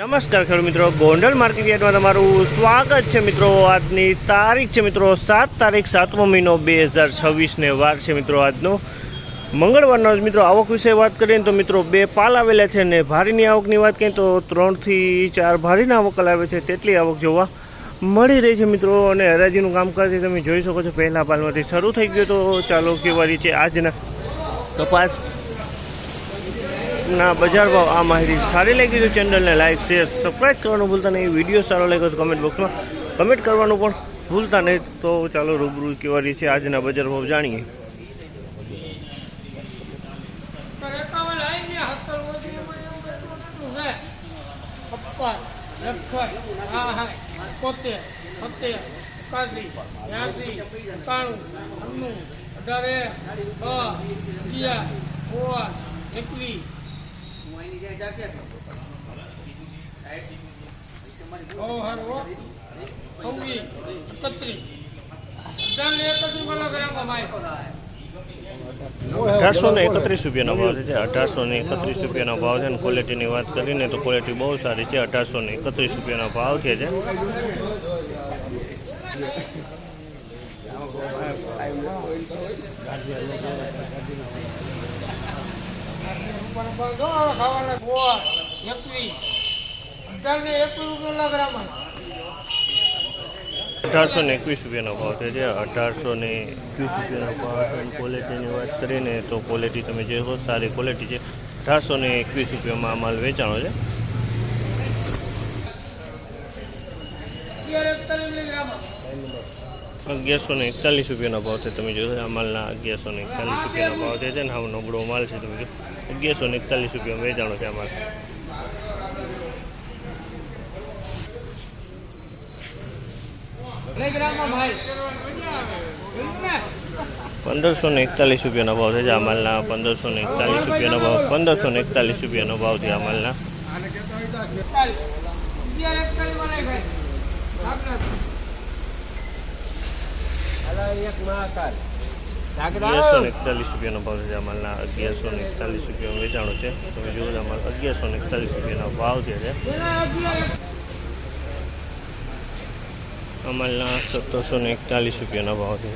નમસ્કાર ખેડૂત મિત્રો, ગોંડલ માર્કેટ યાર્ડમાં તમારું સ્વાગત છે મિત્રો। આજની તારીખ છે મિત્રો 7 તારીખ 7મો મહિનો 2026 ને વાર છે મિત્રો આજનો મંગળવારનો। મિત્રો આવક વિશે વાત કરીએ તો મિત્રો બે પાલ આવેલા છે ને ભારીની આવકની વાત કરીએ તો 3 થી 4 ભારીના આવક આવે છે, તેટલી આવક જોવા મળી રહી છે મિત્રો। અને હરાજીનું કામકાજ તમે જોઈ શકો છો, પહેલા પાલમાંથી શરૂ થઈ ગયો। તો ચાલો કેવા રીતે આજના કપાસ ના બજાર ભાવ આ માહિતી સારી લાગી તો ચેનલને લાઈક શેર સબસ્ક્રાઈબ કરવાનું ભૂલતા નહીં। વિડીયો સારો લાગ્યો તો કમેન્ટ બોક્સમાં કમેન્ટ કરવાનું પણ ભૂલતા નહીં। તો ચાલો રૂબરૂ કેવા રીતે આજના બજાર ભાવ જાણીએ। ₹1831 ભાવ છે। 1831 ભાવ છે। ક્વોલિટીની વાત કરીને તો ક્વોલિટી બહુ સારી છે। 1831 ભાવ છે। ₹1821 ભાવ છે। 1821 ભાવ। ક્વોલિટીની વાત કરીને તો ક્વોલિટી તમે જોશો સારી ક્વોલિટી છે। ₹1821 આ માલ વેચાણો છે। ₹1141 ભાવ છે। તમે જોશો આ માલના ₹1141 ભાવ છે ને હાવ નબળો માલ છે। તમે જો ₹1141 વેચાણો છે આ માલ। ₹1541 ભાવ છે। આ માલના ₹1541 ભાવ। ₹1541 ભાવ છે આ માલના। ₹1141 ભાવ છે। આ માલના ₹1141 વેચાણો છે। તમે જુઓ આ માલ ₹1141 ભાવ છે। અમલના ₹1741 ભાવ છે।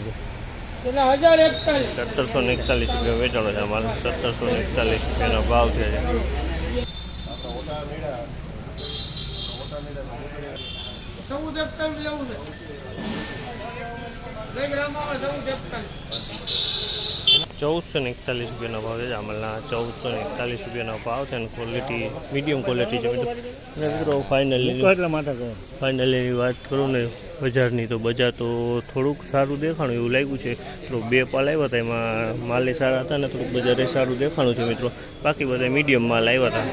₹1741 વેચાણો છે અમારે। ₹1741 ભાવ છે। ₹1441 ભાવ છે। અમલના ₹1441 ભાવ છે અને ક્વોલિટી મીડિયમ ક્વોલિટી છે મિત્રો। ફાઇનલી વાત કરું ને બજારની તો બજાર તો થોડુંક સારું દેખાણું એવું લાગ્યું છે। તો બે પાલ આવ્યા હતા, એમાં માલ સારા હતા ને થોડુંક બજારે સારું દેખાણું છે મિત્રો। બાકી બધા મીડિયમ માલ આવ્યા હતા।